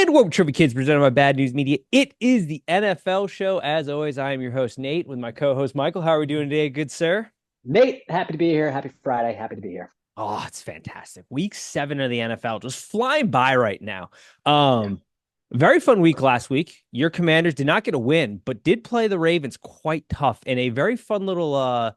And what Trivia Kids presented by Bad News Media. It is the NFL show. As always, I am your host, Nate, with my co-host, Michael. How are we doing today, good sir? Nate, happy to be here. Happy Friday. Happy to be here. Oh, it's fantastic. Week 7 of the NFL just flying by right now. Yeah. Very fun week last week. Your Commanders did not get a win, but did play the Ravens quite tough in a very fun little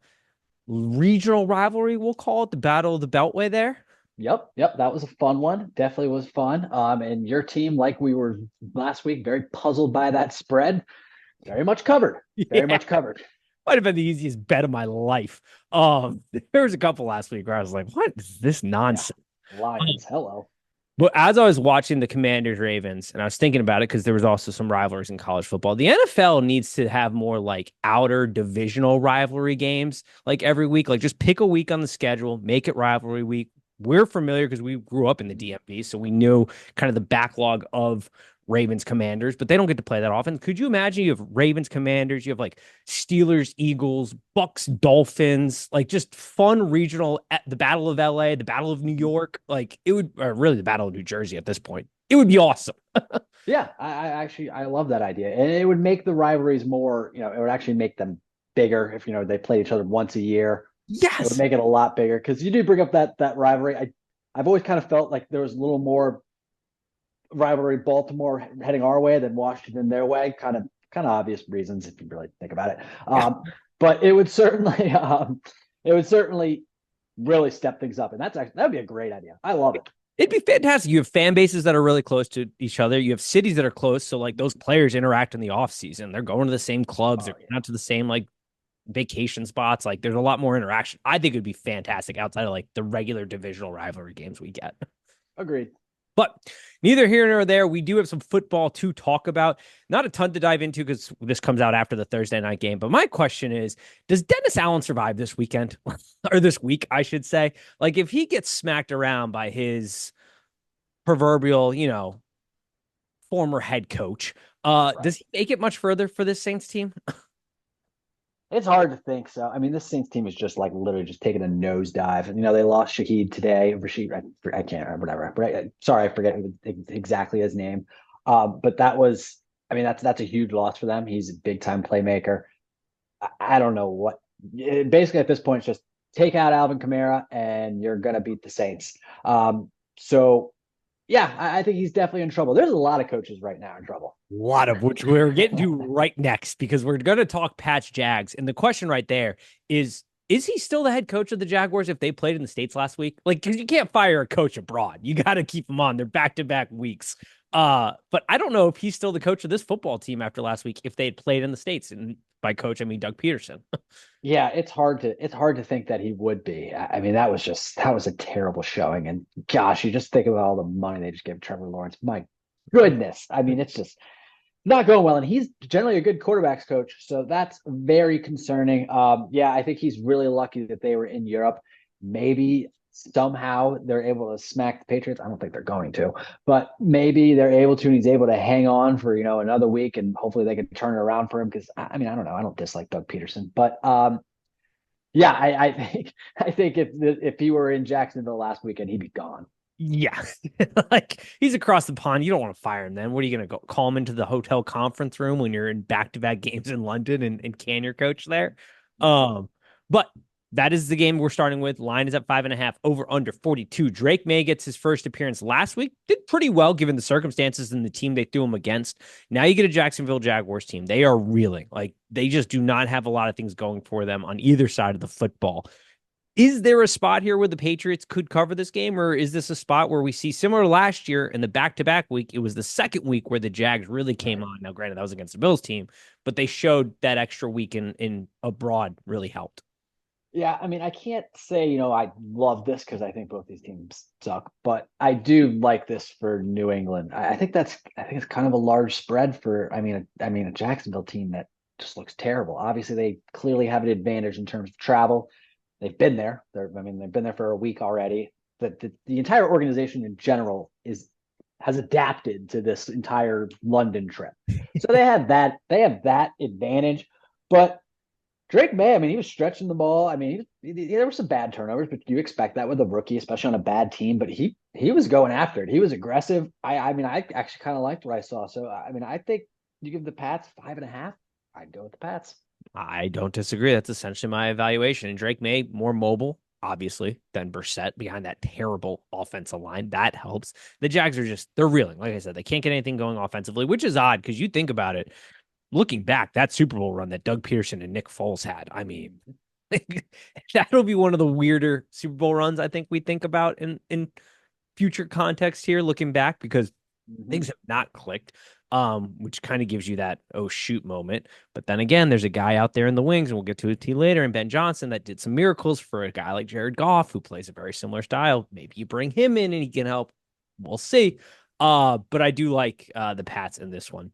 regional rivalry, we'll call it, the Battle of the Beltway there. Yep. That was a fun one. Definitely was fun. And your team, like we were last week, very puzzled by that spread. Very much covered. Very Yeah. much covered. Might have been the easiest bet of my life. There was a couple last week where I was like, what is this Yeah. nonsense? Lions. Hello. But as I was watching the Commanders Ravens, and I was thinking about it because there was also some rivalries in college football, the NFL needs to have more like outer divisional rivalry games like every week. Like just pick a week on the schedule, make it rivalry week. We're familiar because we grew up in the DMV, so we knew kind of the backlog of Ravens Commanders, but they don't get to play that often. Could you imagine you have Ravens Commanders, you have like Steelers, Eagles, Bucks, Dolphins, like just fun regional at the Battle of LA, the Battle of New York, like it would or really the Battle of New Jersey at this point. It would be awesome. Yeah, I actually I love that idea. And it would make the rivalries more, it would actually make them bigger if they play each other once a year. It would Yes. make it a lot bigger because you do bring up that rivalry. I've always kind of felt like there was a little more rivalry Baltimore heading our way than Washington their way. Kind of obvious reasons if you really think about it. Yeah. But it would certainly really step things up, and that'd be a great idea. I love it. It'd be fantastic. You have fan bases that are really close to each other. You have cities that are close. So like those players interact in the off season. They're going to the same clubs. Oh They're yeah, not to the same like vacation spots. Like there's a lot more interaction. I think it would be fantastic outside of like the regular divisional rivalry games we get. agreed. But neither here nor there. We do have some football to talk about. Not a ton to dive into because this comes out after the Thursday night game. But my question is, does Dennis Allen survive this weekend or this week, I should say? Like if he gets smacked around by his proverbial, former head coach, Right. does he make it much further for this Saints team? It's hard to think so. I mean, this Saints team is just like literally just taking a nosedive. And they lost Shaheed today. Rashid, I can't remember whatever. But sorry, I forget exactly his name. But that was, I mean, that's a huge loss for them. He's a big time playmaker. I don't know what. Basically, at this point, it's just take out Alvin Kamara and you're gonna beat the Saints. So yeah, I think he's definitely in trouble. There's a lot of coaches right now in trouble. A lot of which we're getting to right next because we're going to talk Pat's Jags. And the question right there is he still the head coach of the Jaguars if they played in the States last week? Like, because you can't fire a coach abroad. You got to keep them on. They're back to back weeks. But I don't know if he's still the coach of this football team after last week if they had played in the States. And by coach, I mean Doug Peterson. Yeah, it's hard to think that he would be. I mean, that was a terrible showing. And gosh, you just think about all the money they just gave Trevor Lawrence. My goodness. I mean, it's just not going well. And he's generally a good quarterbacks coach. So that's very concerning. Yeah, I think he's really lucky that they were in Europe. Maybe somehow they're able to smack the Patriots. I don't think they're going to, but maybe they're able to, and he's able to hang on for, another week and hopefully they can turn it around for him. Cause I mean, I don't know. I don't dislike Doug Peterson, but yeah, I think if he were in Jacksonville last weekend, he'd be gone. Yeah. Like he's across the pond. You don't want to fire him then. What are you going to go call him into the hotel conference room when you're in back to back games in London and can your coach there? Yeah. But that is the game we're starting with. Line is at 5.5, over under 42. Drake May gets his first appearance last week. Did pretty well given the circumstances and the team they threw him against. Now you get a Jacksonville Jaguars team. They are reeling. Like they just do not have a lot of things going for them on either side of the football. Is there a spot here where the Patriots could cover this game, or is this a spot where we see similar to last year in the back-to-back week? It was the second week where the Jags really came Right. on. Now, granted, that was against the Bills team, but they showed that extra week in abroad really helped. Yeah, I mean, I can't say, I love this because I think both these teams suck, but I do like this for New England. I think it's kind of a large spread for, I mean, a Jacksonville team that just looks terrible. Obviously, they clearly have an advantage in terms of travel. They've been there. They've been there for a week already. The entire organization in general has adapted to this entire London trip. So they have that advantage. But Drake May, I mean, he was stretching the ball. I mean, he was there were some bad turnovers, but you expect that with a rookie, especially on a bad team. But he was going after it. He was aggressive. I mean, I actually kind of liked what I saw. So I mean, I think you give the Pats 5.5. I'd go with the Pats. I don't disagree. That's essentially my evaluation. And Drake May, more mobile, obviously, than Brissett behind that terrible offensive line. That helps. The Jags are just, they're reeling. Like I said, they can't get anything going offensively, which is odd because you think about it, looking back, that Super Bowl run that Doug Peterson and Nick Foles had, I mean, that'll be one of the weirder Super Bowl runs I think we think about in future context here, looking back, because things have not clicked, which kind of gives you that oh shoot moment. But then again, there's a guy out there in the wings, and we'll get to it later, and Ben Johnson that did some miracles for a guy like Jared Goff who plays a very similar style. Maybe you bring him in and he can help. We'll see. But I do like the Pats in this one.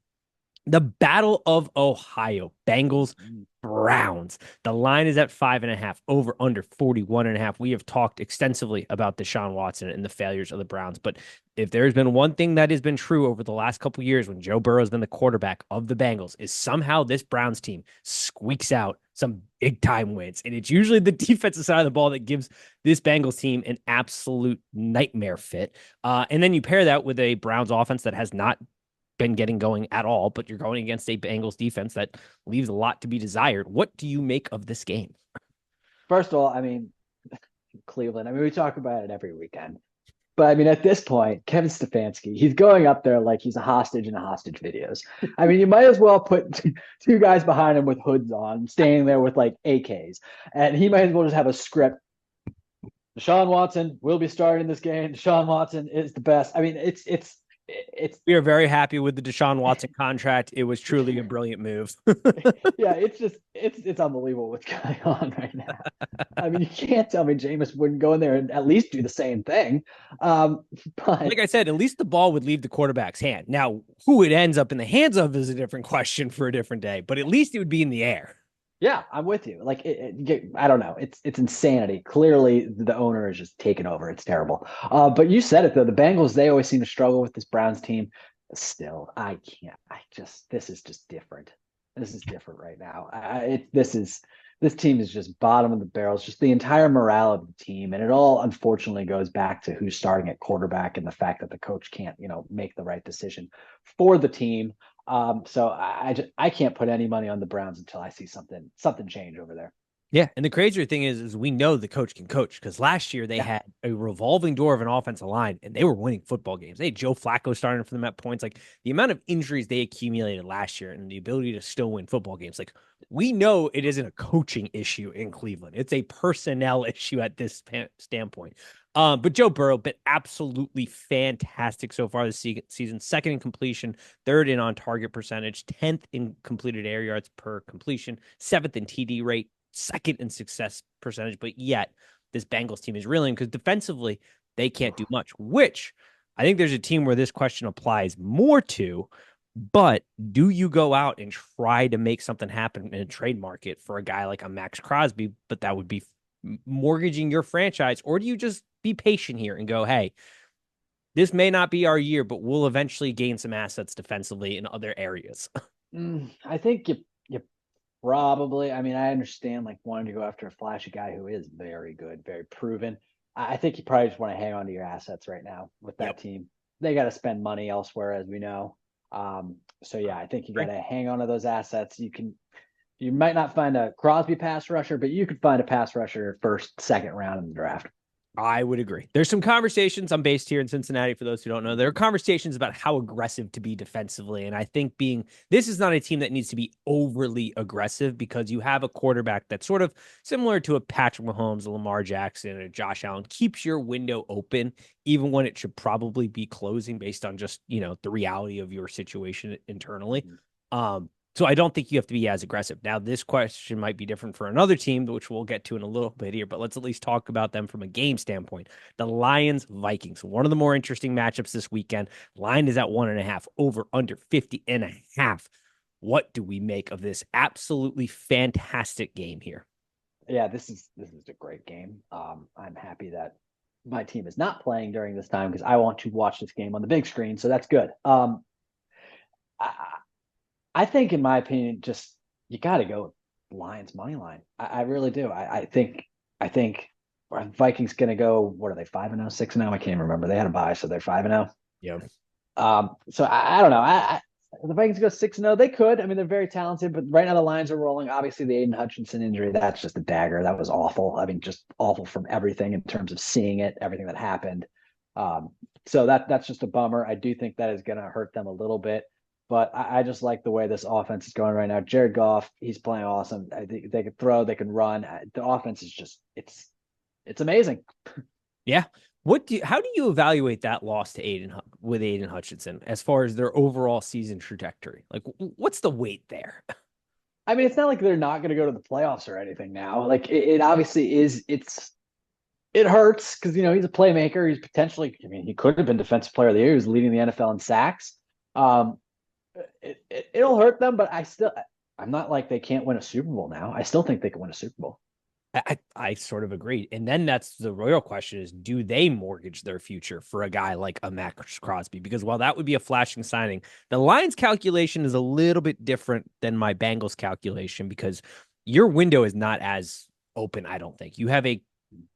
The Battle of Ohio, Bengals, Browns. The line is at 5.5, over under 41.5. We have talked extensively about Deshaun Watson and the failures of the Browns. But if there's been one thing that has been true over the last couple of years when Joe Burrow has been the quarterback of the Bengals, is somehow this Browns team squeaks out some big time wins. And it's usually the defensive side of the ball that gives this Bengals team an absolute nightmare fit. And then you pair that with a Browns offense that has not been getting going at all, but you're going against a Bengals defense that leaves a lot to be desired. What do you make of this game? First of all, I mean, Cleveland. I mean, we talk about it every weekend. But I mean, at this point, Kevin Stefanski, he's going up there like he's a hostage in the hostage videos. I mean, you might as well put two guys behind him with hoods on, standing there with like AKs. And he might as well just have a script. Deshaun Watson will be starting this game. Deshaun Watson is the best. I mean, it's we are very happy with the Deshaun Watson contract. It was truly a brilliant move. Yeah, it's just it's unbelievable what's going on right now. I mean, you can't tell me Jameis wouldn't go in there and at least do the same thing. But like I said, at least the ball would leave the quarterback's hand. Now, who it ends up in the hands of is a different question for a different day, but at least it would be in the air. yeah, I'm with you. Like, I don't know. It's insanity. Clearly, the owner is just taking over. It's terrible. But you said it though. The Bengals, they always seem to struggle with this Browns team. Still, I can't. This is just different. This is different right now. This team is just bottom of the barrel. It's just the entire morale of the team, and it all unfortunately goes back to who's starting at quarterback and the fact that the coach can't, make the right decision for the team. So I can't put any money on the Browns until I see something change over there. Yeah, and the crazier thing is we know the coach can coach because last year they Yeah. had a revolving door of an offensive line and they were winning football games. They had Joe Flacco starting for them at points. Like the amount of injuries they accumulated last year and the ability to still win football games. Like we know it isn't a coaching issue in Cleveland; it's a personnel issue at this standpoint. But Joe Burrow been absolutely fantastic so far this season. Second in completion, third in on target percentage, 10th in completed air yards per completion, seventh in TD rate, second in success percentage, but yet this Bengals team is reeling because defensively they can't do much, which I think there's a team where this question applies more to. But do you go out and try to make something happen in a trade market for a guy like a Max Crosby, but that would be mortgaging your franchise, or do you just be patient here and go, hey, this may not be our year, but we'll eventually gain some assets defensively in other areas? I think you probably. I mean, I understand like wanting to go after a flashy guy who is very good, very proven. I think you probably just want to hang on to your assets right now with that Yep. team. They got to spend money elsewhere, as we know. So yeah, I think you got to hang on to those assets. You might not find a Crosby pass rusher, but you could find a pass rusher first, second round in the draft. I would agree. There's some conversations. I'm based here in Cincinnati. For those who don't know, there are conversations about how aggressive to be defensively. And I think this is not a team that needs to be overly aggressive because you have a quarterback that's sort of similar to a Patrick Mahomes, a Lamar Jackson, a Josh Allen, keeps your window open, even when it should probably be closing based on just, the reality of your situation internally. So I don't think you have to be as aggressive. Now, this question might be different for another team, which we'll get to in a little bit here, but let's at least talk about them from a game standpoint. The Lions Vikings, one of the more interesting matchups this weekend. Line is at 1.5, over under 50.5. What do we make of this absolutely fantastic game here? Yeah, this is a great game. I'm happy that my team is not playing during this time because I want to watch this game on the big screen, so that's good. I, I think, in my opinion, just you got to go with Lions money line. I really do. I think I think are Vikings going to go, what are they, 5-0, 6-0? I can't remember. They had a bye, so they're 5-0. Yeah. So I don't know. The Vikings go 6-0. They could. I mean, they're very talented, but right now the lines are rolling. Obviously, the Aiden Hutchinson injury, that's just a dagger. That was awful. I mean, just awful from everything in terms of seeing it, everything that happened. Um, so that's just a bummer. I do think that is going to hurt them a little bit, but I just like the way this offense is going right now. Jared Goff, he's playing awesome. I think they can throw, they can run. The offense is just it's amazing. Yeah. How do you evaluate that loss to Aiden Hutchinson as far as their overall season trajectory? Like, what's the weight there? I mean, it's not like they're not going to go to the playoffs or anything now. Like it obviously is. It hurts because he's a playmaker. He's potentially. I mean, he could have been defensive player of the year. He was leading the NFL in sacks. Um, it'll hurt them, but I'm not like they can't win a Super Bowl now. I still think they can win a Super Bowl. I sort of agree. And then that's the real question is, do they mortgage their future for a guy like a Max Crosby? Because while that would be a flashing signing, the Lions calculation is a little bit different than my Bengals calculation because your window is not as open, I don't think. You have a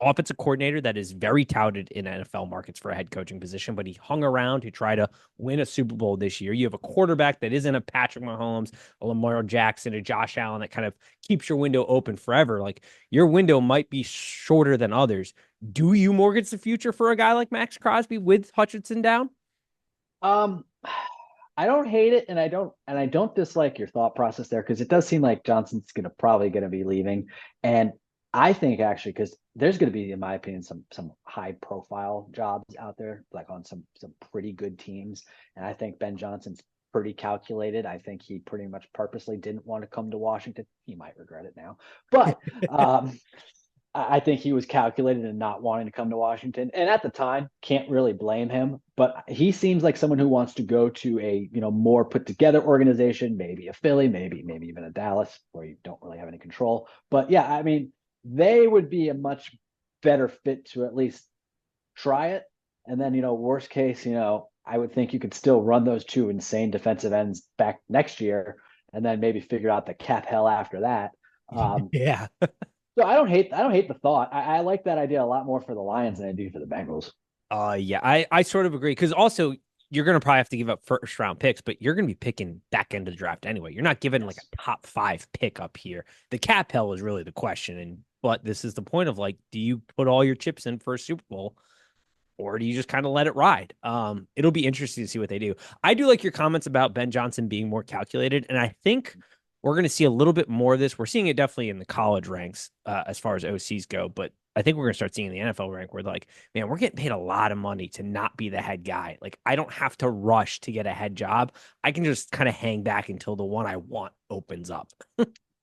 offensive coordinator that is very touted in NFL markets for a head coaching position, but he hung around to try to win a Super Bowl this year. You have a quarterback that isn't a Patrick Mahomes, a Lamar Jackson, a Josh Allen that kind of keeps your window open forever. Like your window might be shorter than others. Do you mortgage the future for a guy like Max Crosby with Hutchinson down? Um, I don't hate it, and I don't dislike your thought process there because it does seem like Johnson's probably gonna be leaving, and I think actually because there's going to be, in my opinion, some high profile jobs out there, like on some pretty good teams, and I think Ben Johnson's pretty calculated. I think he pretty much purposely didn't want to come to Washington. He might regret it now, but I think he was calculated in not wanting to come to Washington. And at the time, can't really blame him. But he seems like someone who wants to go to a more put together organization, maybe a Philly, maybe even a Dallas, where you don't really have any control. But yeah, I mean, they would be a much better fit to at least try it. And then, worst case, I would think you could still run those two insane defensive ends back next year and then maybe figure out the cap hell after that. Yeah. So I don't hate the thought. I like that idea a lot more for the Lions than I do for the Bengals. Yeah, I sort of agree because also you're going to probably have to give up first round picks, but you're going to be picking back end of the draft anyway. You're not giving like a top 5 pick up here. The cap hell is really the question. But this is the point of like, do you put all your chips in for a Super Bowl or do you just kind of let it ride? It'll be interesting to see what they do. I do like your comments about Ben Johnson being more calculated. And I think we're going to see a little bit more of this. We're seeing it definitely in the college ranks as far as OCs go, but I think we're going to start seeing the NFL rank where like, man, we're getting paid a lot of money to not be the head guy. Like, I don't have to rush to get a head job. I can just kind of hang back until the one I want opens up.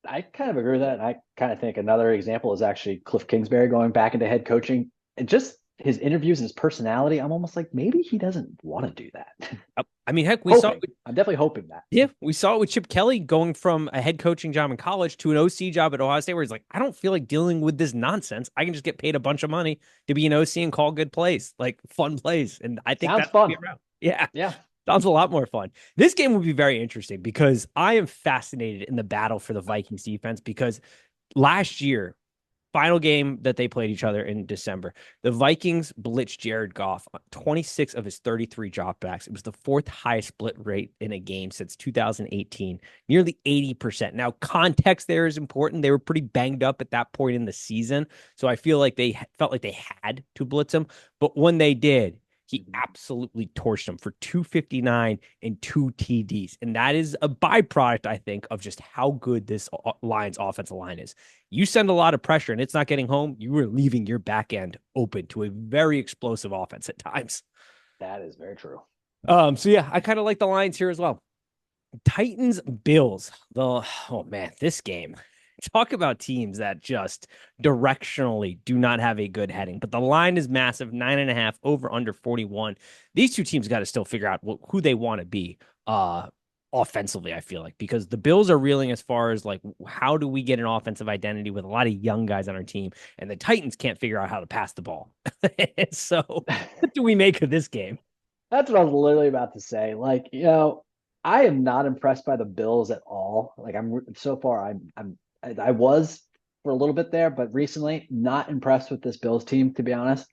I kind of agree with that. I kind of think another example is actually Cliff Kingsbury going back into head coaching. And just his interviews and his personality, I'm almost like maybe he doesn't want to do that. I mean, heck, I'm definitely hoping that. Yeah, we saw it with Chip Kelly going from a head coaching job in college to an OC job at Ohio State, where he's like, I don't feel like dealing with this nonsense. I can just get paid a bunch of money to be an OC and call good plays, like fun plays. And I think Sounds that's fun. Yeah. Yeah. Sounds a lot more fun. This game will be very interesting because I am fascinated in the battle for the Vikings defense because last year, final game that they played each other in December, the Vikings blitzed Jared Goff on 26 of his 33 dropbacks. It was the 4th highest split rate in a game since 2018, nearly 80%. Now, context there is important. They were pretty banged up at that point in the season, so I feel like they felt like they had to blitz him. But when they did, he absolutely torched them for 259 and 2 TDs. And that is a byproduct, I think, of just how good this Lions offensive line is. You send a lot of pressure and it's not getting home, you are leaving your back end open to a very explosive offense at times. That is very true. So yeah, I kind of like the Lions here as well. Titans, Bills. Oh man, this game. Talk about teams that just directionally do not have a good heading, but the line is massive 9.5 over under 41. These two teams got to still figure out who they want to be offensively, I feel like, because the Bills are reeling as far as like, how do we get an offensive identity with a lot of young guys on our team? And the Titans can't figure out how to pass the ball. So, what do we make of this game? That's what I was literally about to say. Like, I am not impressed by the Bills at all. Like, I'm so far, I was for a little bit there, but recently not impressed with this Bills team, to be honest.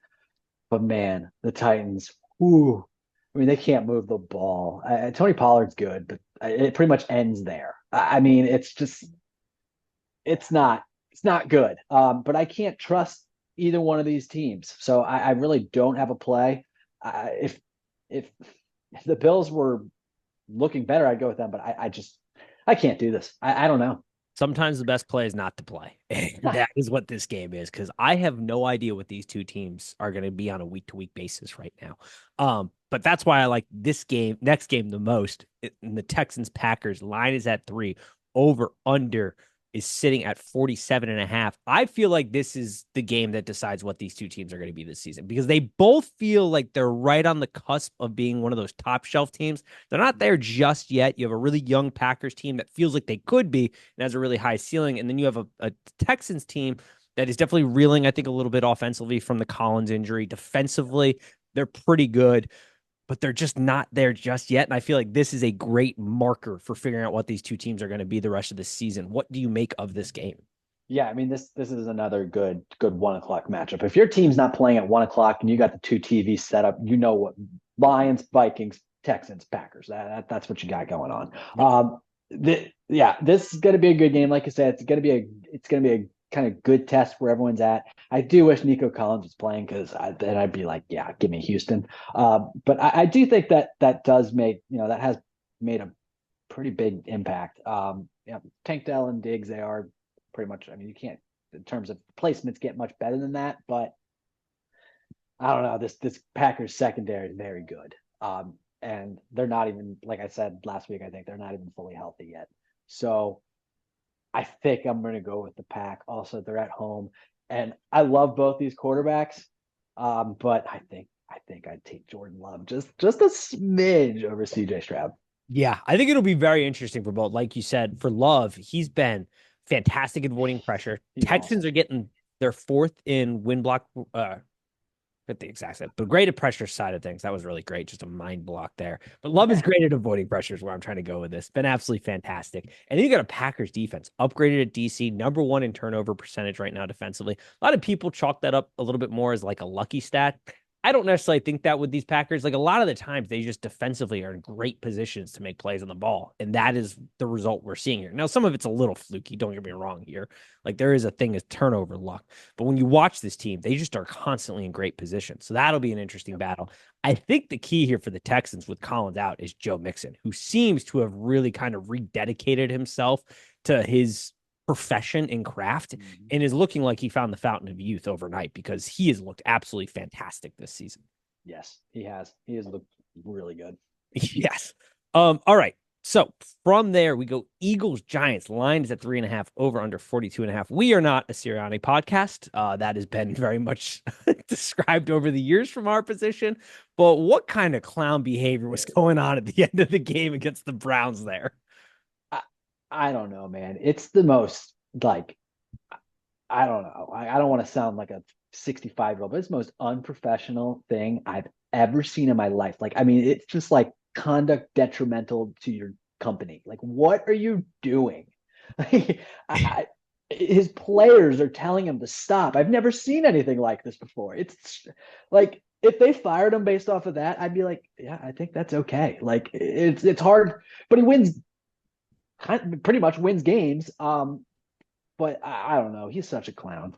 But man, the Titans, whoo, I mean, they can't move the ball. Tony Pollard's good, but it pretty much ends there. I mean, it's not it's not good. But I can't trust either one of these teams, so I really don't have a play. If if the Bills were looking better, I'd go with them. But I can't do this. I don't know. Sometimes the best play is not to play. And that is what this game is, because I have no idea what these two teams are going to be on a week-to-week basis right now. But that's why I like this game, next game, the most. In the Texans-Packers, line is at 3. Over under is sitting at 47.5. I feel like this is the game that decides what these two teams are going to be this season, because they both feel like they're right on the cusp of being one of those top shelf teams. They're not there just yet. You have a really young Packers team that feels like they could be and has a really high ceiling. And then you have a Texans team that is definitely reeling, I think, a little bit offensively from the Collins injury. Defensively, they're pretty good, but they're just not there just yet. And I feel like this is a great marker for figuring out what these two teams are going to be the rest of the season. What do you make of this game? Yeah, I mean this is another good 1 o'clock matchup. If your team's not playing at 1 o'clock and you got the two TVs set up, you know what Lions, Vikings, Texans, Packers. That's what you got going on. This is going to be a good game. Like I said, it's going to be a kind of good test where everyone's at. I do wish Nico Collins was playing, because then I'd be like, yeah, give me Houston. But I do think that does make, that has made a pretty big impact. Tank Dell and Diggs, they are pretty much, I mean, you can't, in terms of placements, get much better than that. But I don't know. This Packers secondary is very good. And they're not even, like I said last week, I think they're not even fully healthy yet. So I think I'm going to go with the Pack. Also, they're at home, and I love both these quarterbacks. But I think I'd take Jordan Love just a smidge over CJ Stroud. Yeah, I think it'll be very interesting for both. Like you said, for Love, he's been fantastic at avoiding pressure. He's Texans awesome. are getting their 4th in win block, at the exact same, but great at pressure side of things. That was really great. Just a mind block there. But Love is great at avoiding pressures, where I'm trying to go with this. Been absolutely fantastic. And then you got a Packers defense upgraded at DC, #1 in turnover percentage right now defensively. A lot of people chalk that up a little bit more as like a lucky stat. I don't necessarily think that with these Packers. Like, a lot of the times they just defensively are in great positions to make plays on the ball. And that is the result we're seeing here. Now, some of it's a little fluky. Don't get me wrong here. Like, there is a thing as turnover luck. But when you watch this team, they just are constantly in great position. So that'll be an interesting battle. I think the key here for the Texans with Collins out is Joe Mixon, who seems to have really kind of rededicated himself to his profession and craft, and is looking like he found the fountain of youth overnight, because he has looked absolutely fantastic this season. Yes, he has. He has looked really good. Yes. All right. So from there, we go Eagles, Giants. Line is at 3.5, over under 42.5. We are not a Sirianni podcast. That has been very much described over the years from our position. But what kind of clown behavior was going on at the end of the game against the Browns there? I don't know, man. It's the most, like, I don't know. I don't want to sound like a 65-year-old, but it's the most unprofessional thing I've ever seen in my life. Like, I mean, it's just like conduct detrimental to your company. Like, what are you doing? Like, his players are telling him to stop. I've never seen anything like this before. It's like, if they fired him based off of that, I'd be like, yeah, I think that's okay. Like, it's hard, but he wins, pretty much wins games. But I don't know. He's such a clown.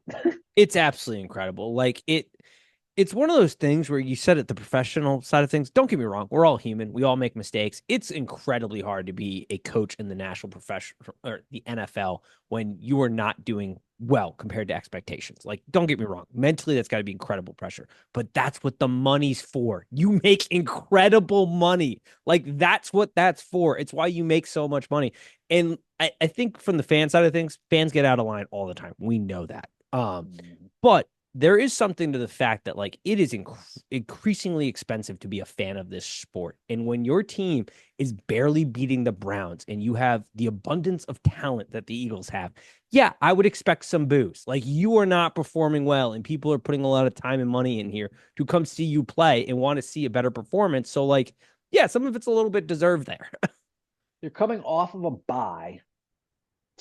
It's absolutely incredible. Like, it's one of those things where you said it, the professional side of things. Don't get me wrong. We're all human. We all make mistakes. It's incredibly hard to be a coach in the national profession or the NFL when you are not doing well compared to expectations. Like, don't get me wrong. Mentally, that's got to be incredible pressure, but that's what the money's for. You make incredible money. Like, that's what that's for. It's why you make so much money. And I think from the fan side of things, fans get out of line all the time. We know that. But there is something to the fact that, like, it is increasingly expensive to be a fan of this sport. And when your team is barely beating the Browns and you have the abundance of talent that the Eagles have, yeah, I would expect some boos. Like, you are not performing well, and people are putting a lot of time and money in here to come see you play and want to see a better performance. So, like, yeah, some of it's a little bit deserved there. You're coming off of a bye.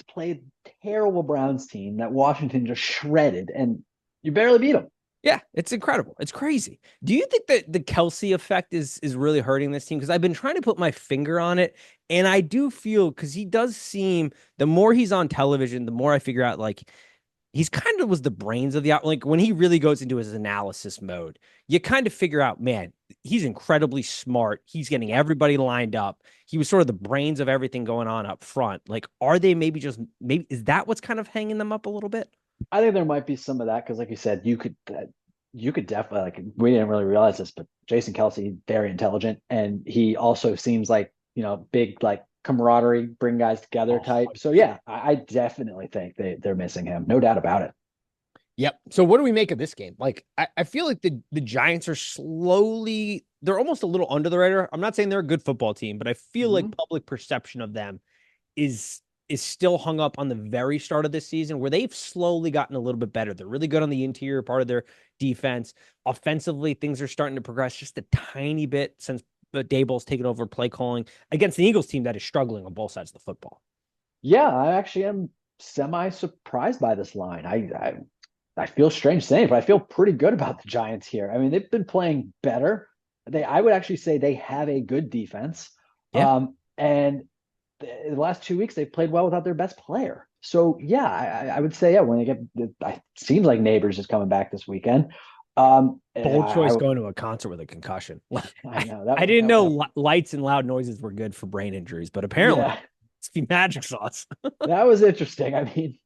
played terrible Browns team that Washington just shredded, and you barely beat them. Yeah, it's incredible. It's crazy. Do you think that the Kelsey effect is really hurting this team? Because I've been trying to put my finger on it, and I do feel because he does seem the more he's on television, the more I figure out like he's kind of was the brains of the out. Like when he really goes into his analysis mode, you kind of figure out, man, he's incredibly smart. He's getting everybody lined up. He was sort of the brains of everything going on up front. Like, are they maybe is that what's kind of hanging them up a little bit? I think there might be some of that because, like you said, you could definitely like we didn't really realize this, but Jason Kelsey very intelligent, and he also seems like big like camaraderie, bring guys together type. So yeah, I definitely think they're missing him, no doubt about it. Yep. So what do we make of this game? Like, I feel like the Giants are slowly, they're almost a little under the radar. I'm not saying they're a good football team, but I feel like public perception of them is still hung up on the very start of this season where they've slowly gotten a little bit better. They're really good on the interior part of their defense. Offensively, things are starting to progress just a tiny bit since Daboll's taken over play calling against the Eagles team that is struggling on both sides of the football. Yeah, I actually am semi surprised by this line. I feel strange saying it, but I feel pretty good about the Giants here. I mean, they've been playing better. I would actually say they have a good defense. Yeah. And the last 2 weeks they've played well without their best player. So yeah, I would say, yeah, when they get, it seems like Neighbors is coming back this weekend. Bold choice going to a concert with a concussion. I know I didn't know lights and loud noises were good for brain injuries, but apparently it's the magic sauce. That was interesting. I mean,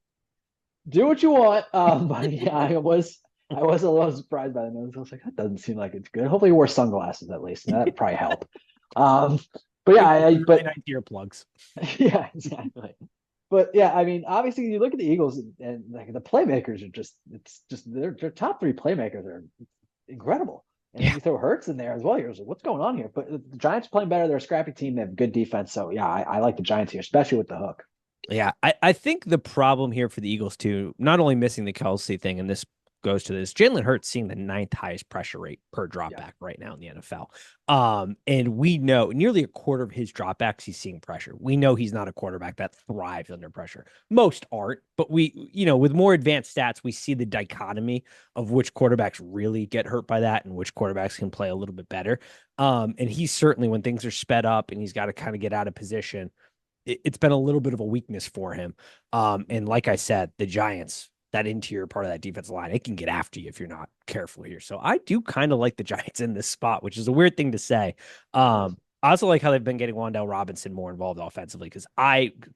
do what you want. But yeah, I was a little surprised by the news. I was like, that doesn't seem like it's good. Hopefully, he wore sunglasses at least, and that'd probably help. But yeah, but nice earplugs. Yeah, exactly. But yeah, I mean, obviously, you look at the Eagles and like the playmakers are just their top three playmakers are incredible. And if you throw Hurts in there as well, you're like, what's going on here? But the Giants playing better. They're a scrappy team. They have good defense. So yeah, I like the Giants here, especially with the hook. Yeah, I think the problem here for the Eagles too, not only missing the Kelsey thing, and this goes to this, Jalen Hurts seeing the ninth highest pressure rate per dropback right now in the NFL. And we know nearly a quarter of his dropbacks he's seeing pressure. We know he's not a quarterback that thrives under pressure. Most aren't, but we, with more advanced stats, we see the dichotomy of which quarterbacks really get hurt by that and which quarterbacks can play a little bit better. And he's certainly, when things are sped up and he's got to kind of get out of position, it's been a little bit of a weakness for him. And like I said, the Giants, that interior part of that defensive line, it can get after you if you're not careful here. So I do kind of like the Giants in this spot, which is a weird thing to say. I also like how they've been getting Wan'Dale Robinson more involved offensively because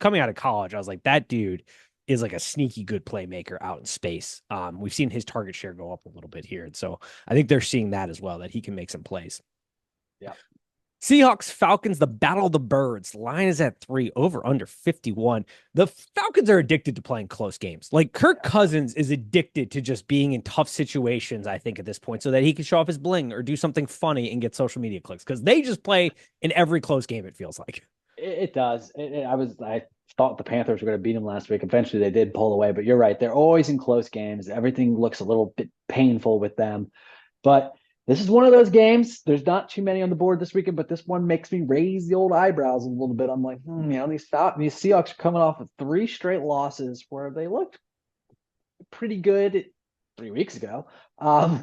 coming out of college, I was like, that dude is like a sneaky good playmaker out in space. We've seen his target share go up a little bit here. And so I think they're seeing that as well, that he can make some plays. Yeah. Seahawks, Falcons, the battle of the birds. Line is at 3, over under 51. The Falcons are addicted to playing close games. Like Kirk Cousins is addicted to just being in tough situations, I think, at this point, so that he can show off his bling or do something funny and get social media clicks because they just play in every close game, it feels like. It does. I thought the Panthers were going to beat them last week. Eventually, they did pull away, but you're right. They're always in close games. Everything looks a little bit painful with them. But this is one of those games. There's not too many on the board this weekend, but this one makes me raise the old eyebrows a little bit. I'm like, these Seahawks are coming off of 3 straight losses where they looked pretty good 3 weeks ago.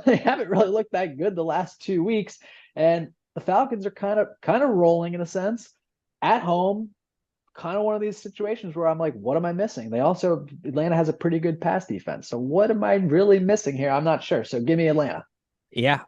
They haven't really looked that good the last 2 weeks, and the Falcons are kind of rolling in a sense at home. Kind of one of these situations where I'm like, what am I missing? Atlanta has a pretty good pass defense. So what am I really missing here? I'm not sure. So give me Atlanta. Yeah,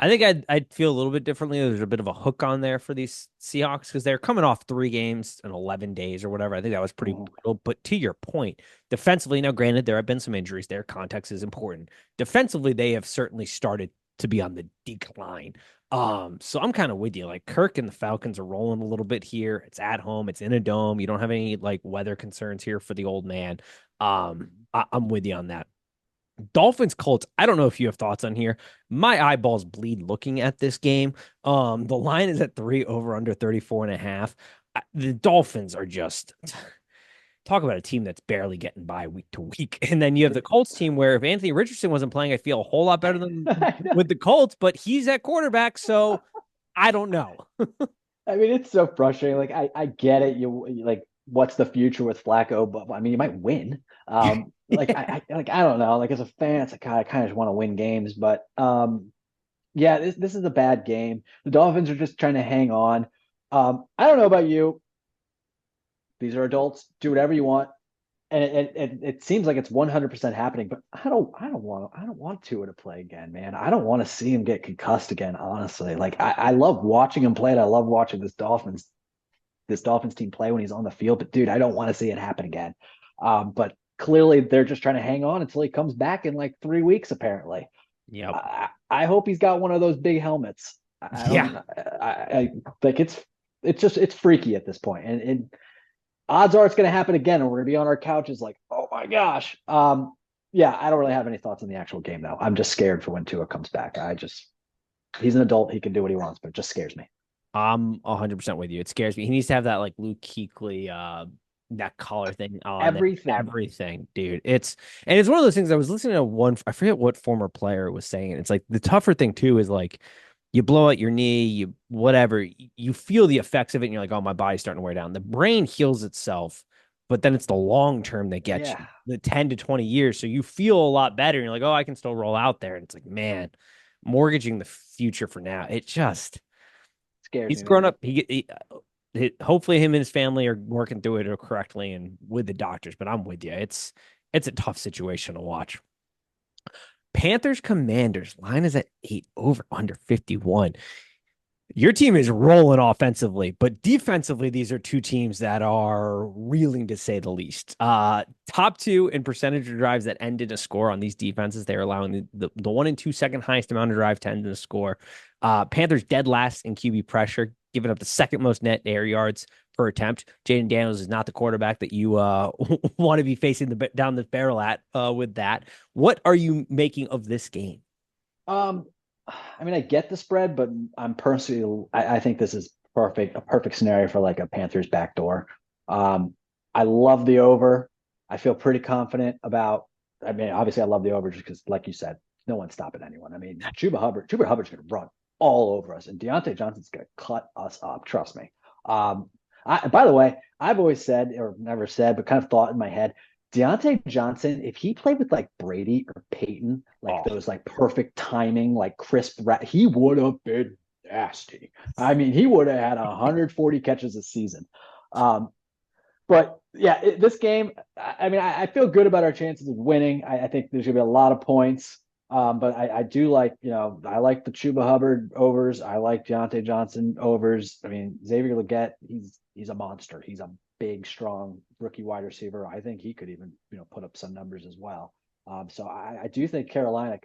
I think I'd feel a little bit differently. There's a bit of a hook on there for these Seahawks because they're coming off 3 games in 11 days or whatever. I think that was pretty brutal. But to your point, defensively, now granted, there have been some injuries there. Context is important. Defensively, they have certainly started to be on the decline. So I'm kind of with you. Like Kirk and the Falcons are rolling a little bit here. It's at home. It's in a dome. You don't have any like weather concerns here for the old man. I'm with you on that. Dolphins Colts. I don't know if you have thoughts on here. My eyeballs bleed looking at this game. The line is at 3, over under 34.5. The Dolphins are just talk about a team that's barely getting by week to week. And then you have the Colts team where if Anthony Richardson wasn't playing, I feel a whole lot better than with the Colts, but he's at quarterback. So I don't know. I mean, it's so frustrating. Like I get it. You like what's the future with Flacco, but I mean, you might win. I don't know. Like as a fan, it's like I kind of just want to win games, but yeah, this is a bad game. The Dolphins are just trying to hang on. I don't know about you. These are adults. Do whatever you want, and it seems like it's 100% happening. But I don't want Tua to play again, man. I don't want to see him get concussed again. Honestly, like I love watching him play. And I love watching this Dolphins team play when he's on the field. But dude, I don't want to see it happen again. But clearly, they're just trying to hang on until he comes back in like 3 weeks. Apparently, Yep. I hope he's got one of those big helmets. I Yeah. don't. I like it's freaky at this point, and odds are it's going to happen again, and we're going to be on our couches like, oh my gosh. Yeah, I don't really have any thoughts on the actual game though. I'm just scared for when Tua comes back. He's an adult. He can do what he wants, but it just scares me. I'm 100% with you. It scares me. He needs to have that like Luke Kuechly neck collar thing on and Everything. everything, dude. It's one of those things. I was listening to one, I forget what former player was saying it. It's like the tougher thing too is like you blow out your knee, you whatever, you feel the effects of it, and you're like, oh, my body's starting to wear down. The brain heals itself, but then it's the long term that gets you, Yeah, the 10 to 20 years. So you feel a lot better. And you're like, oh, I can still roll out there. And it's like, man, mortgaging the future for now. It just scares he's me, grown man. up. Hopefully him and his family are working through it correctly and with the doctors. But I'm with you. It's a tough situation to watch. Panthers Commanders line is at 8 over under 51. Your team is rolling offensively, but defensively, these are two teams that are reeling to say the least. Top two in percentage of drives that end in a score on these defenses. They're allowing the 1 and 2 second highest amount of drive to end in a score. Panthers dead last in QB pressure, giving up the second most net air yards per attempt. Jaden Daniels is not the quarterback that you want to be facing down the barrel at with that. What are you making of this game? Um, I mean, I get the spread, but I'm personally, I think this is a perfect scenario for like a Panthers backdoor. I love the over. I feel pretty confident about. I mean, obviously, I love the over just because, like you said, no one's stopping anyone. I mean, Chuba Hubbard's going to run all over us, and Deontay Johnson's going to cut us up. Trust me. By the way, I've always said, or never said, but kind of thought in my head, Deontay Johnson, if he played with like Brady or Peyton, like Oh, those like perfect timing, like crisp, he would have been nasty. I mean, he would have had 140 catches a season. Um, but yeah, this game, I mean, I feel good about our chances of winning. I think there's going to be a lot of points. But I do like, I like the Chuba Hubbard overs. I like Deontay Johnson overs. I mean, Xavier Legette, he's a monster. He's a big, strong rookie wide receiver. I think he could even, put up some numbers as well. So I do think Carolina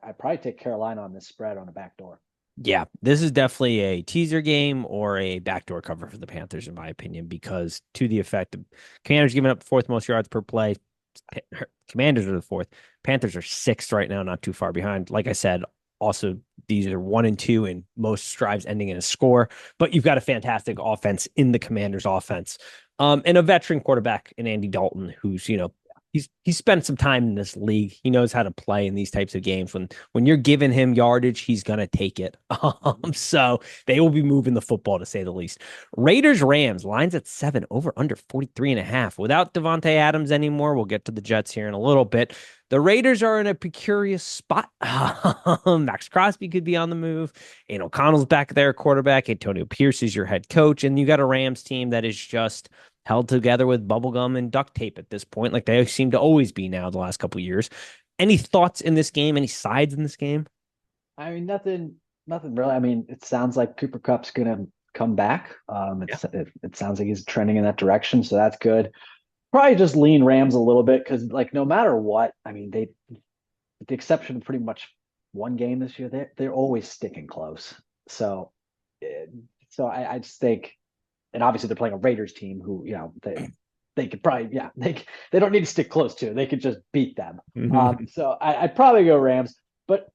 I'd probably take Carolina on this spread on a back door. yeah, this is definitely a teaser game or a backdoor cover for the Panthers, in my opinion, because to the effect of Commanders giving up fourth most yards per play. Commanders are the fourth. Panthers are sixth right now, not too far behind. Like I said, also these are 1 and 2 in most drives ending in a score, but you've got a fantastic offense in the Commanders offense. And a veteran quarterback in Andy Dalton, who's, he's spent some time in this league. He knows how to play in these types of games. When you're giving him yardage, he's gonna take it. So they will be moving the football to say the least. Raiders Rams lines at 7 over under 43.5. Without Devontae Adams anymore, we'll get to the Jets here in a little bit. The Raiders are in a precarious spot. Max Crosby could be on the move. Aiden O'Connell's back there, quarterback. Antonio Pierce is your head coach, and you got a Rams team that is just held together with bubblegum and duct tape at this point, like they seem to always be now the last couple of years. Any thoughts in this game? Any sides in this game? I mean, nothing really. I mean, it sounds like Cooper Cup's gonna come back. Yeah. It sounds like he's trending in that direction, so that's good. Probably just lean Rams a little bit because, like, no matter what, I mean, with the exception of pretty much one game this year, they're always sticking close. So, eh, so I just think, and obviously they're playing a Raiders team who, they could probably, yeah, they don't need to stick close to. They could just beat them. So I'd probably go Rams, but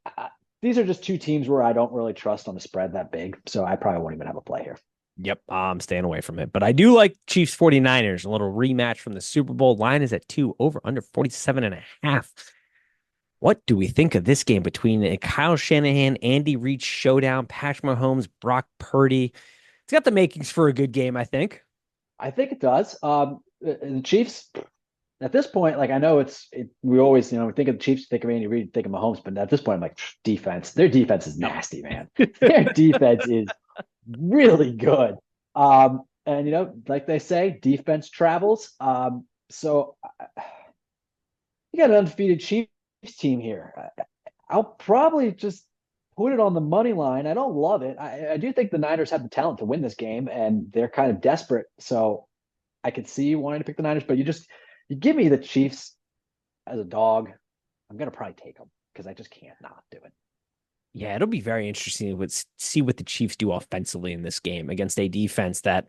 these are just two teams where I don't really trust on the spread that big. So I probably won't even have a play here. Yep, I'm staying away from it. But I do like Chiefs 49ers, a little rematch from the Super Bowl. Line is at 2 over under 47.5. What do we think of this game between a Kyle Shanahan, Andy Reid showdown, Patrick Mahomes, Brock Purdy? It's got the makings for a good game, I think. I think it does. The Chiefs at this point, like I know we always, we think of the Chiefs, think of Andy Reid, think of Mahomes, but at this point, I'm like defense. Their defense is nasty, man. Their defense is really good. And like they say, defense travels. So you got an undefeated Chiefs team here. I'll probably just put it on the money line. I don't love it. I do think the Niners have the talent to win this game, and they're kind of desperate. So I could see you wanting to pick the Niners, but you give me the Chiefs as a dog. I'm gonna probably take them because I just can't not do it. Yeah, it'll be very interesting to see what the Chiefs do offensively in this game against a defense that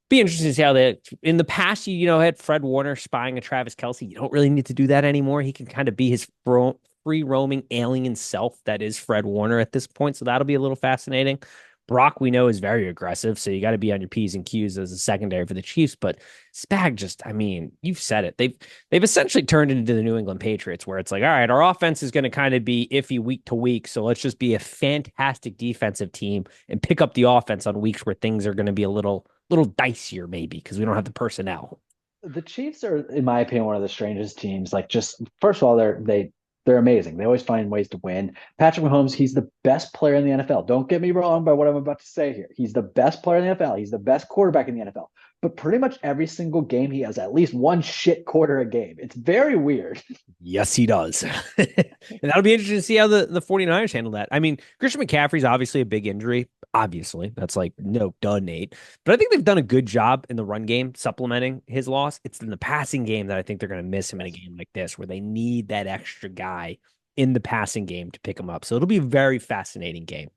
be interesting to see how they in the past you had Fred Warner spying a Travis Kelce. You don't really need to do that anymore. He can kind of be his free roaming alien self that is Fred Warner at this point. So that'll be a little fascinating. Brock, we know, is very aggressive, so you got to be on your P's and Q's as a secondary for the Chiefs. But Spag I mean, you've said it. They've essentially turned into the New England Patriots, where it's like, all right, our offense is going to kind of be iffy week to week, so let's just be a fantastic defensive team and pick up the offense on weeks where things are going to be a little dicier, maybe because we don't have the personnel. The Chiefs are, in my opinion, one of the strangest teams. Like, just first of all, they're amazing. They always find ways to win. Patrick Mahomes, he's the best player in the NFL. Don't get me wrong by what I'm about to say here. He's the best player in the NFL. He's the best quarterback in the NFL. But pretty much every single game, he has at least one shit quarter a game. It's very weird. Yes, he does. And that'll be interesting to see how the 49ers handle that. I mean, Christian McCaffrey's obviously a big injury. Obviously, that's like no duh, Nate. But I think they've done a good job in the run game supplementing his loss. It's in the passing game that I think they're going to miss him in a game like this, where they need that extra guy in the passing game to pick him up. So it'll be a very fascinating game.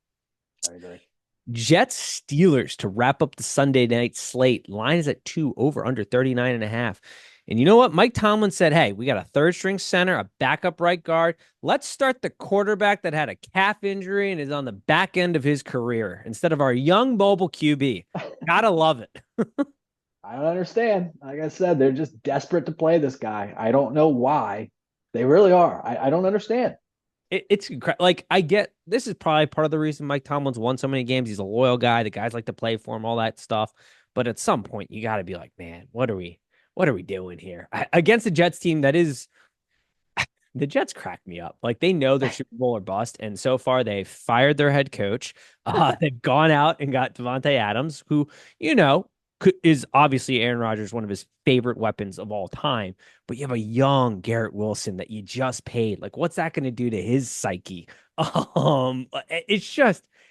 I agree. Jets Steelers to wrap up the Sunday night slate. Line is at 2, over under 39.5. And you know what? Mike Tomlin said, hey, we got a third string center, a backup right guard. Let's start the quarterback that had a calf injury and is on the back end of his career instead of our young mobile QB. Gotta love it. I don't understand. Like I said, they're just desperate to play this guy. I don't know why. They really are. I don't understand. It's like I get this is probably part of the reason Mike Tomlin's won so many games. He's a loyal guy. The guys like to play for him, all that stuff. But at some point, you got to be like, man, what are we doing here against the Jets team that is the Jets crack me up. Like they know they're Super Bowl or bust, and so far they've fired their head coach. They've gone out and got Davante Adams, who is obviously Aaron Rodgers, one of his favorite weapons of all time. But you have a young Garrett Wilson that you just paid. Like, what's that going to do to his psyche?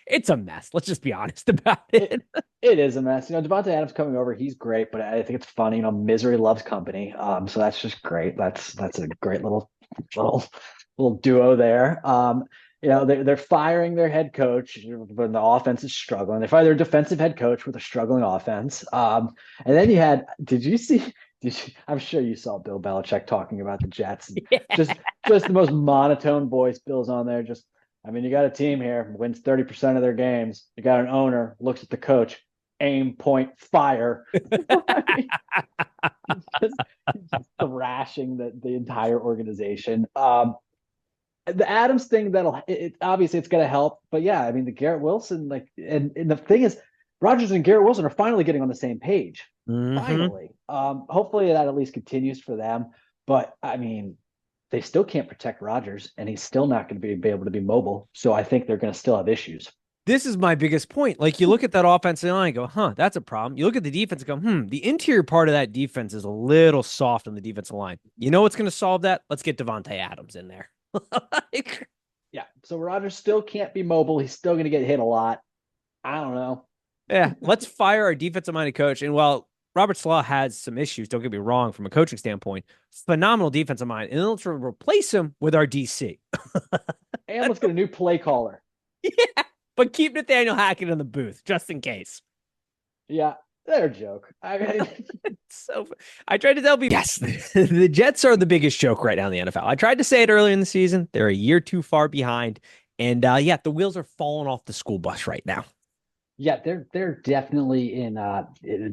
It's a mess. Let's just be honest about it. It is a mess. Davante Adams coming over, he's great, but I think it's funny. Misery loves company. So that's just great. That's a great little duo there. They're firing their head coach when the offense is struggling. They fire their defensive head coach with a struggling offense. And then I'm sure you saw Bill Belichick talking about the Jets. Yeah. Just the most monotone voice. Bill's on there. You got a team here, wins 30% of their games. You got an owner, looks at the coach, aim, point, fire. just thrashing the entire organization. The Adams thing obviously it's going to help, but yeah, the Garrett Wilson, and the thing is, Rodgers and Garrett Wilson are finally getting on the same page. Mm-hmm. Finally, hopefully that at least continues for them. But they still can't protect Rodgers, and he's still not going to be able to be mobile. So I think they're going to still have issues. This is my biggest point. Like you look at that offensive line and go, that's a problem. You look at the defense and go, the interior part of that defense is a little soft on the defensive line. You know what's going to solve that? Let's get Davante Adams in there. Yeah. So Rodgers still can't be mobile. He's still going to get hit a lot. I don't know. Yeah. Let's fire our defensive-minded coach. And while Robert Saleh has some issues, don't get me wrong, from a coaching standpoint, phenomenal defensive mind. And then let's replace him with our DC. And let's get a new play caller. Yeah. But keep Nathaniel Hackett in the booth, just in case. Yeah, they're a joke. I tried to tell people, yes, the Jets are the biggest joke right now in the NFL. I tried to say it earlier in the season. They're a year too far behind. And the wheels are falling off the school bus right now. Yeah, they're definitely in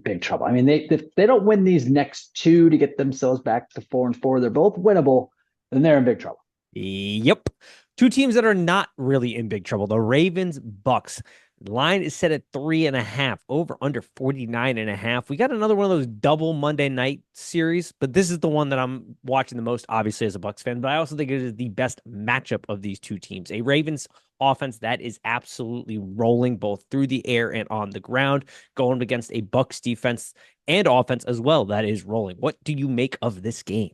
big trouble. If they don't win these next two to get themselves back to 4-4, they're both winnable, then they're in big trouble. Yep. Two teams that are not really in big trouble. The Ravens, Bucks. The line is set at 3.5, over under 49.5. We got another one of those double Monday night series, but this is the one that I'm watching the most, obviously, as a Bucks fan. But I also think it is the best matchup of these two teams. A Ravens offense that is absolutely rolling both through the air and on the ground, going against a Bucks defense and offense as well that is rolling. What do you make of this game?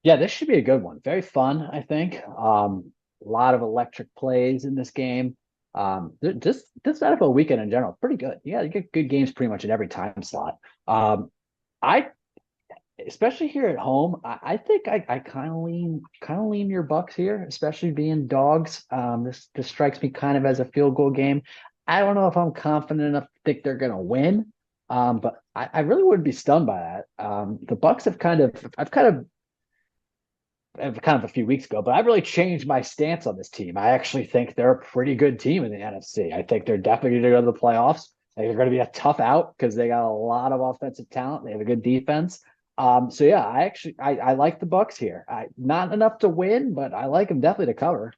Yeah, this should be a good one. Very fun, I think. A lot of electric plays in this game. Just this NFL weekend in general, pretty good. Yeah, you get good games pretty much in every time slot. I especially here at home, I think I kind of lean your Bucks here, especially being dogs. This strikes me kind of as a field goal game. I don't know if I'm confident enough to think they're gonna win. But I really wouldn't be stunned by that. The Bucks have kind of a few weeks ago, but I've really changed my stance on this team. I actually think they're a pretty good team in the NFC. I think they're definitely going to go to the playoffs. They're going to be a tough out because they got a lot of offensive talent. They have a good defense. So yeah, I like the Bucks here. Not enough to win, but I like them definitely to cover.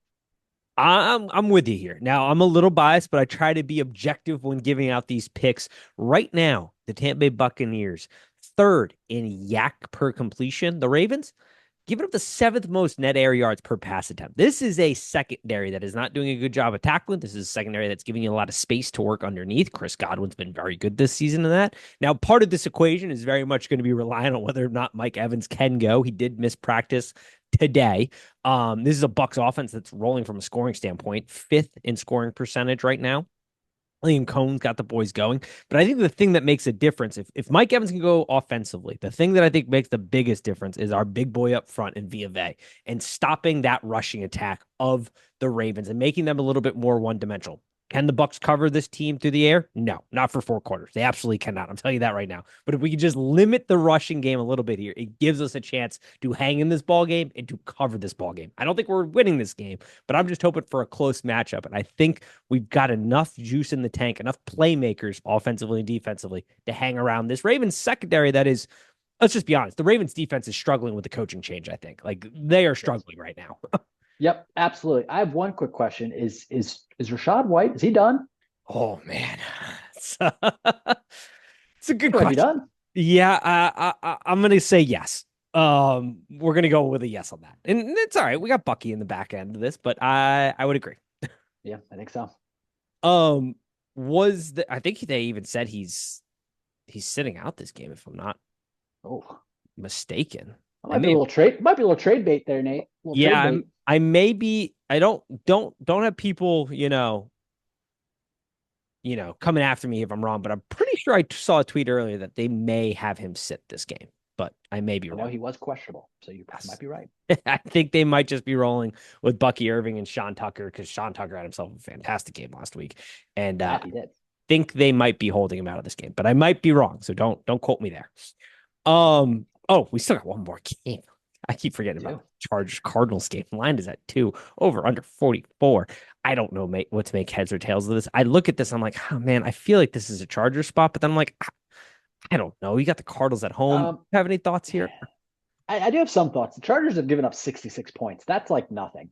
I'm with you here. Now, I'm a little biased, but I try to be objective when giving out these picks. Right now, the Tampa Bay Buccaneers, third in yak per completion. The Ravens, giving up the seventh most net air yards per pass attempt. This is a secondary that is not doing a good job of tackling. This is a secondary that's giving you a lot of space to work underneath. Chris Godwin's been very good this season in that. Now, part of this equation is very much going to be relying on whether or not Mike Evans can go. He did miss practice today. This is a Bucks offense that's rolling from a scoring standpoint, fifth in scoring percentage right now. Liam Cohn's got the boys going. But I think the thing that makes a difference, if Mike Evans can go offensively, the thing that I think makes the biggest difference is our big boy up front in Via and stopping that rushing attack of the Ravens and making them a little bit more one-dimensional. Can the Bucks cover this team through the air? No, not for 4 quarters. They absolutely cannot. I'm telling you that right now. But if we can just limit the rushing game a little bit here, it gives us a chance to hang in this ball game and to cover this ball game. I don't think we're winning this game, but I'm just hoping for a close matchup. And I think we've got enough juice in the tank, enough playmakers offensively and defensively to hang around this Ravens secondary that is, let's just be honest, the Ravens defense is struggling with the coaching change, I think. Like they are struggling right now. Yep, absolutely. I have one quick question. Is Rashad White, is he done? Oh man. It's, it's a good Is he question. done? Yeah, I'm gonna say yes. We're gonna go with a yes on that. And it's all right. We got Bucky in the back end of this, but I would agree. Yeah, I think so. Um, I think they even said he's sitting out this game if I'm not Oh, mistaken. I might be a may little trade. Might be a little trade bait there, Nate. A little yeah, trade bait. I may be I don't have people, coming after me if I'm wrong, but I'm pretty sure I saw a tweet earlier that they may have him sit this game, but I may be I know wrong. he was questionable, so you might Yes. be right. I think they might just be rolling with Bucky Irving and Sean Tucker because Sean Tucker had himself a fantastic game last week. And That he did. think they might be holding him out of this game, but I might be wrong. So don't quote me there. Oh, we still got one more game. I keep forgetting about the Chargers Cardinals game. Line is at 2, over under 44. I don't know what to make heads or tails of this. I look at this, I'm like, oh man, I feel like this is a Charger spot, but then I'm like, I don't know. You got the Cardinals at home. Have any thoughts here? I do have some thoughts. The Chargers have given up 66 points. That's like nothing.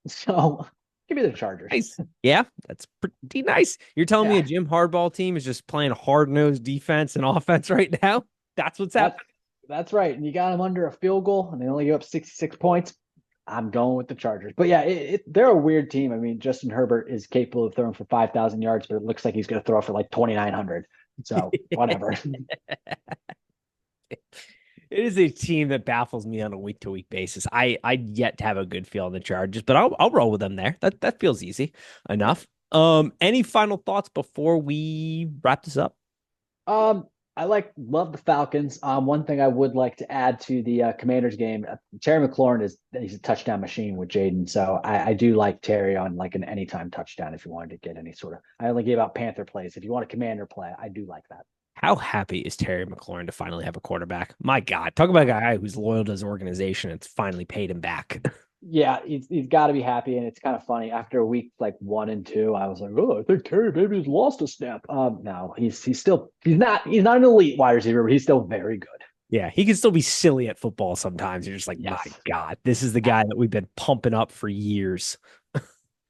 So give me the Chargers. Nice. Yeah, that's pretty nice. You're telling me a Jim Hardball team is just playing hard-nosed defense and offense right now? That's what's happening. That's right. And you got them under a field goal, and they only give up 66 points. I'm going with the Chargers. But yeah, they're a weird team. I mean, Justin Herbert is capable of throwing for 5,000 yards, but it looks like he's going to throw for like 2,900. So whatever. It is a team that baffles me on a week to week basis. I yet to have a good feel on the Chargers, but I'll roll with them there. That feels easy enough. Any final thoughts before we wrap this up? I love the Falcons. One thing I would like to add to the Commanders game, Terry McLaurin he's a touchdown machine with Jaden. So I do like Terry on like an anytime touchdown if you wanted to get any sort of. I only gave out Panther plays. If you want a Commander play, I do like that. How happy is Terry McLaurin to finally have a quarterback? My God, talk about a guy who's loyal to his organization. It's finally paid him back. Yeah, he's got to be happy, and it's kind of funny. After week like 1 and 2, I was like, "Oh, I think Terry maybe has lost a step." No, he's still he's not an elite wide receiver, but he's still very good. Yeah, he can still be silly at football sometimes. You're just like, Yes. my God, this is the guy that we've been pumping up for years.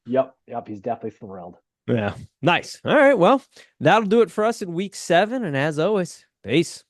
Yep, he's definitely thrilled. Yeah. Nice. All right. Well, that'll do it for us in week 7. And as always, peace.